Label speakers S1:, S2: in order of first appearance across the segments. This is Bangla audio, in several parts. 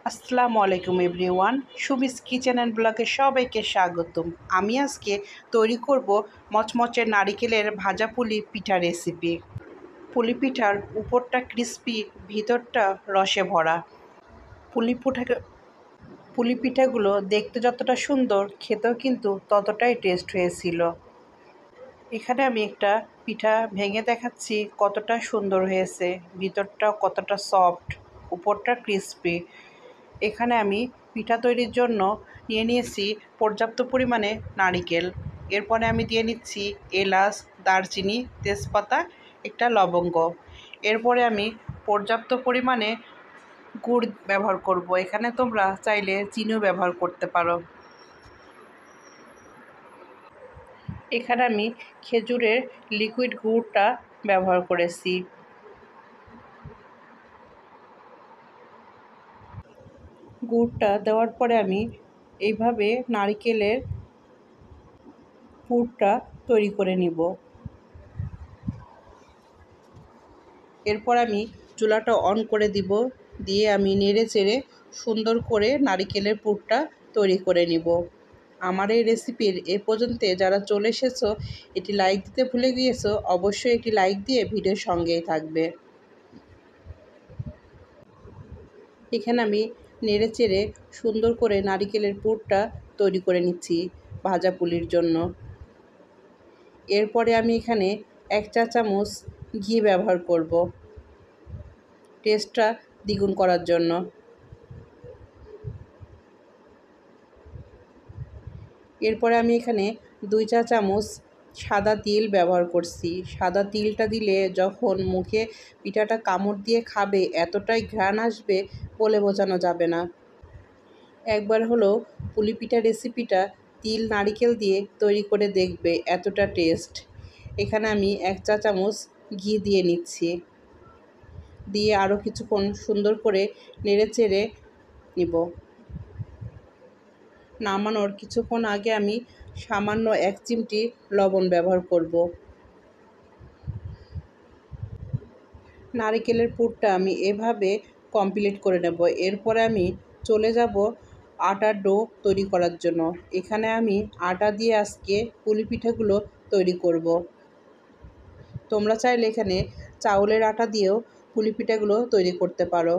S1: আসসালামু আলাইকুম এভরিওয়ান, সুমিস কিচেন অ্যান্ড ব্লগে সবাইকে স্বাগতম। আমি আজকে তৈরি করব মচমচে নারিকেলের ভাজা পুলি পিঠা রেসিপি। পুলি পিঠার উপরটা ক্রিস্পি, ভিতরটা রসে ভরা। পুলি পিঠা পুলি পিঠাগুলো দেখতে যতটা সুন্দর, খেতেও কিন্তু ততটাই টেস্ট হয়েছিল। এখানে আমি একটা পিঠা ভেঙে দেখাচ্ছি কতটা সুন্দর হয়েছে, ভিতরটা কতটা সফট, উপরটা ক্রিস্পি। এখানে আমি পিঠা তৈরির জন্য নিয়েছি পর্যাপ্ত পরিমাণে নারিকেল। এরপরে আমি দিয়ে নিচ্ছি এলাচ, দারচিনি, তেজপাতা, একটা লবঙ্গ। এরপরে আমি পর্যাপ্ত পরিমাণে গুড় ব্যবহার করব। এখানে তোমরা চাইলে চিনিও ব্যবহার করতে পারো। এখানে আমি খেজুরের লিকুইড গুড়টা ব্যবহার করেছি। গুড়টা দেওয়ার পরে আমি এইভাবে নারকেলের পুরটা তৈরি করে নিব। এরপর আমি চুলাটা অন করে দিব, দিয়ে আমি নেড়ে চেড়ে সুন্দর করে নারকেলের পুরটা তৈরি করে নিব। আমার এই রেসিপির এ পর্যন্ত যারা চলে এসেছো, এটি লাইক দিতে ভুলে গিয়েছো, অবশ্যই একটি লাইক দিয়ে ভিডিওর সঙ্গেই থাকবে। এখানে আমি নেড়ে চেড়ে সুন্দর করে নারকেলের পুরটা তৈরি করে নিচ্ছি ভাজা পুলির জন্য। এরপরে আমি এখানে 1 চা চামচ ঘি ব্যবহার করব টেস্টটা দ্বিগুণ করার জন্য। এরপরে আমি এখানে 2 চা চামচ সাদা তিল ব্যবহার করছি। সাদা তিলটা দিলে যখন মুখে পিঠাটা কামড় দিয়ে খাবে, এতটাই ঘ্রাণ আসবে বলে বোঝানো যাবে না। একবার হলো পুলি পিঠা রেসিপিটা তিল নারিকেল দিয়ে তৈরি করে দেখবে, এতটা টেস্ট। এখানে আমি 1 চা চামচ ঘি দিয়ে নিচ্ছি, দিয়ে আরও কিছুক্ষণ সুন্দর করে নেড়ে চেড়ে নিব। নামানোর কিছুক্ষণ আগে আমি সামান্য 1 চিমটি লবণ ব্যবহার করব। নারকেলের পুরটা আমি এভাবে কমপ্লিট করে নেব। এরপরে আমি চলে যাব আটার ডো তৈরি করার জন্য। এখানে আমি আটা দিয়ে আজকে পুলি পিঠাগুলো তৈরি করব। তোমরা চাইলে এখানে চাউলের আটা দিয়েও পুলি পিঠাগুলো তৈরি করতে পারো।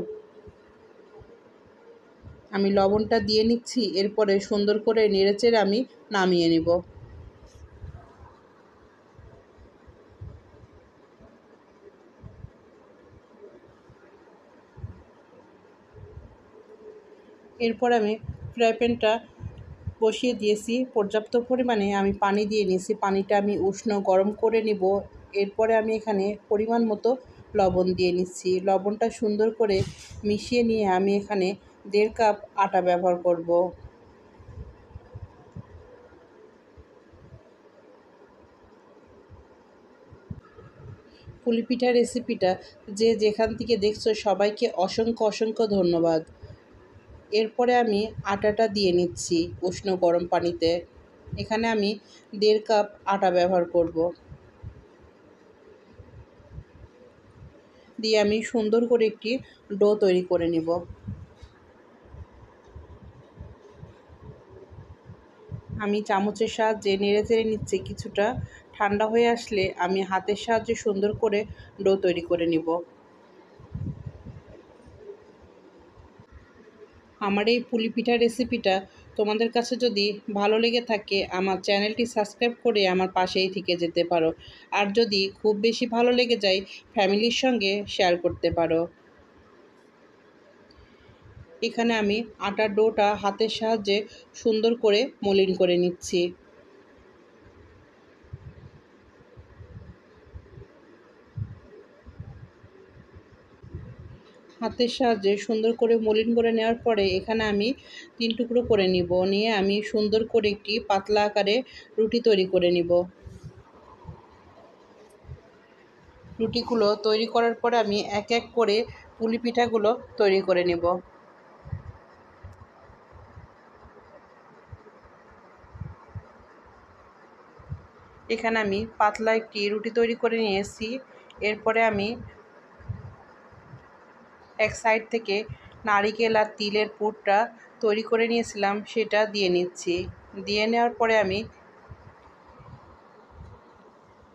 S1: আমি লবণটা দিয়ে নিচ্ছি, এরপরে সুন্দর করে নেড়েচেড়ে আমি নামিয়ে নিব। এরপর আমি ফ্রাই প্যানটা বসিয়ে দিয়েছি, পর্যাপ্ত পরিমাণে আমি পানি দিয়ে নিয়েছি। পানিটা আমি উষ্ণ গরম করে নিব। এরপরে আমি এখানে পরিমাণ মতো লবণ দিয়ে নিচ্ছি। লবণটা সুন্দর করে মিশিয়ে নিয়ে আমি এখানে 1.5 কাপ আটা ব্যবহার করব। পুলি পিঠা রেসিপিটা যে যেখান থেকে দেখছো সবাইকে অসংখ্য অসংখ্য ধন্যবাদ। এরপরে আমি আটাটা দিয়ে নিচ্ছি উষ্ণ গরম পানিতে। এখানে আমি 1.5 কাপ আটা ব্যবহার করব। দিয়ে আমি সুন্দর করে একটি ডো তৈরি করে নেব। আমি চামচের সাহায্যে নেড়ে চেড়ে নিচ্ছি। কিছুটা ঠান্ডা হয়ে আসলে আমি হাতের সাহায্যে সুন্দর করে ডো তৈরি করে নিব। আমার এই পুলি পিঠা রেসিপিটা তোমাদের কাছে যদি ভালো লেগে থাকে, আমার চ্যানেলটি সাবস্ক্রাইব করে আমার পাশেই থেকে যেতে পারো। আর যদি খুব বেশি ভালো লেগে যায়, ফ্যামিলির সঙ্গে শেয়ার করতে পারো। এখানে আমি আটার ডোটা হাতের সাহায্যে সুন্দর করে মলিন করে নিচ্ছি। হাতের সাহায্যে সুন্দর করে মলিন করে নেওয়ার পরে এখানে আমি 3 টুকরো করে নিব। নিয়ে আমি সুন্দর করে একটি পাতলা আকারে রুটি তৈরি করে নিব। রুটিগুলো তৈরি করার পরে আমি এক এক করে পুলি পিঠাগুলো তৈরি করে নিব। এখানে আমি পাতলা একটি রুটি তৈরি করে নিয়েছি। এরপরে আমি এক সাইড থেকে নারিকেল আর তিলের পুরটা তৈরি করে নিয়েছিলাম সেটা দিয়ে নিচ্ছি। দিয়ে নেওয়ার পরে আমি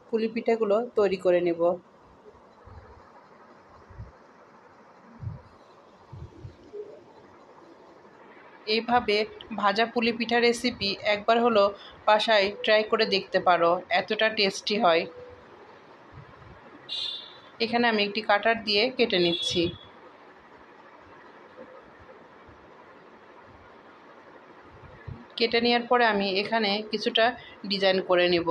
S1: পুলি পিঠাগুলো তৈরি করে নেব। এইভাবে ভাজা পুলি পিঠা রেসিপি একবার হলো বাসায় ট্রাই করে দেখতে পারো, এতটা টেস্টি হয়। এখানে আমি একটি কাটার দিয়ে কেটে নিচ্ছি। কেটে নেওয়ার পরে আমি এখানে কিছুটা ডিজাইন করে নেব।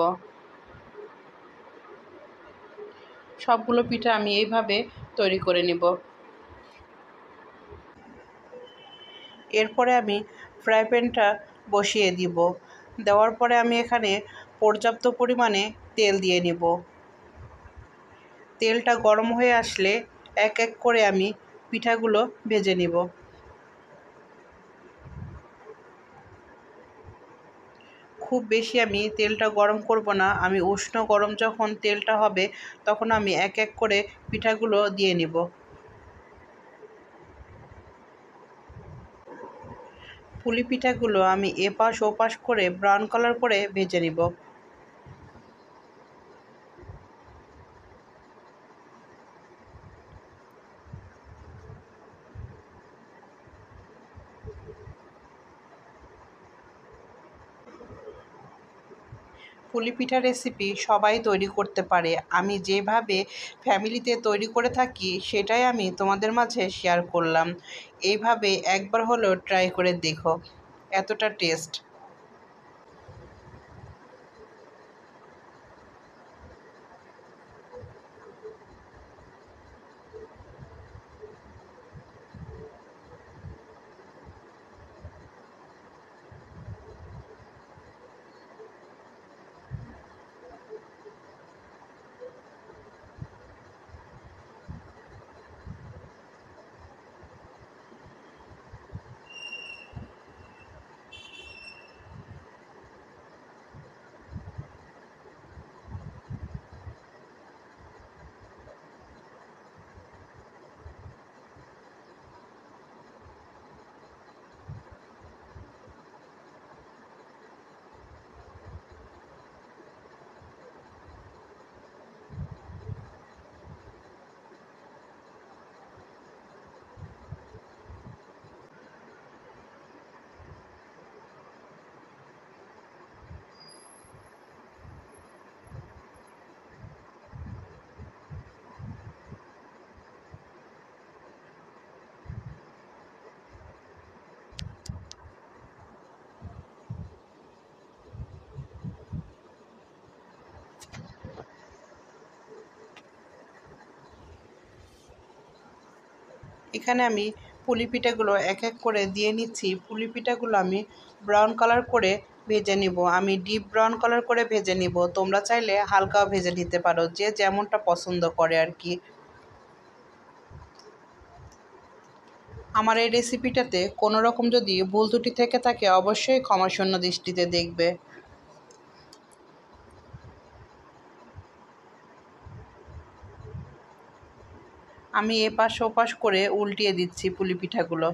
S1: সবগুলো পিঠা আমি এইভাবে তৈরি করে নেব। এরপরে আমি ফ্রাই প্যানটা বসিয়ে দিব। দেওয়ার পরে আমি এখানে পর্যাপ্ত পরিমাণে তেল দিয়ে নেব। তেলটা গরম হয়ে আসলে এক এক করে আমি পিঠাগুলো ভেজে নেব। খুব বেশি আমি তেলটা গরম করব না, আমি উষ্ণ গরম যখন তেলটা হবে তখন আমি এক এক করে পিঠাগুলো দিয়ে নেব। পুলি পিঠাগুলো আমি এপাশ ওপাশ করে ব্রাউন কালার করে ভেজে নেব। পুলি পিঠা রেসিপি সবাই তৈরি করতে পারে। আমি যেভাবে ফ্যামিলিতে তৈরি করে থাকি সেটাই আমি তোমাদের মাঝে শেয়ার করলাম। এইভাবে একবার হলেও ট্রাই করে দেখো, এতটা টেস্ট। এখানে আমি পুলি পিঠাগুলো এক এক করে দিয়ে নিচ্ছি। পুলি পিঠাগুলো আমি ব্রাউন কালার করে ভেজে নিব। আমি ডিপ ব্রাউন কালার করে ভেজে নিব। তোমরা চাইলে হালকাও ভেজে নিতে পারো, যে যেমনটা পছন্দ করে আর কি। আমার এই রেসিপিটাতে কোনো রকম যদি ভুল ত্রুটি থেকে থাকে অবশ্যই ক্ষমাশূন্য দৃষ্টিতে দেখবে। আমি এপাশ ওপাশ করে উল্টিয়ে দিচ্ছি পুলি পিঠাগুলো।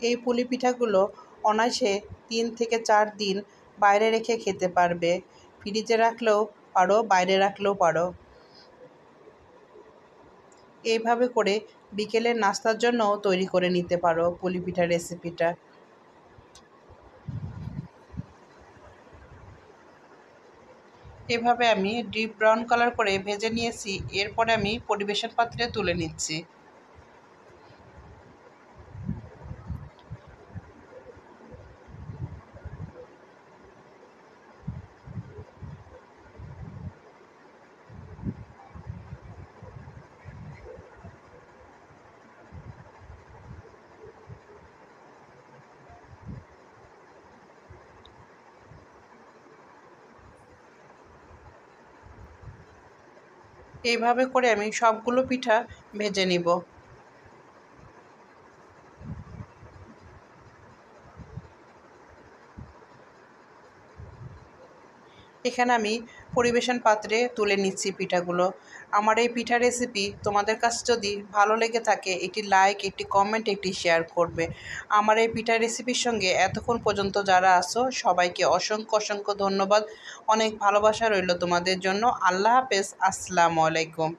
S1: এই পুলি পিঠাগুলো অনায়াসে 3 থেকে 4 দিন বাইরে রেখে খেতে পারবে। ফ্রিজে রাখলেও পারো, বাইরে রাখলেও পারো। এইভাবে করে বিকেলের নাস্তার জন্যও তৈরি করে নিতে পারো পুলি পিঠার রেসিপিটা। এভাবে আমি ডিপ ব্রাউন কালার করে ভেজে নিয়েছি। এরপরে আমি পরিবেশন পাত্রে তুলে নিচ্ছি। এইভাবে করে আমি সবগুলো পিঠা ভেজে নিব। এখানে আমি পরিবেশন পাত্রে তুলে নিচ্ছি পিঠাগুলো। আমার এই পিঠা রেসিপি তোমাদের কাছে যদি ভালো লেগে থাকে একটি লাইক, একটি কমেন্ট, একটি শেয়ার করবে। আমার এই পিঠা রেসিপির সঙ্গে এতক্ষণ পর্যন্ত যারা আছো সবাইকে অসংখ্য অসংখ্য ধন্যবাদ। অনেক ভালোবাসা রইল তোমাদের জন্য। আল্লাহ হাফেজ। আসসালামু আলাইকুম।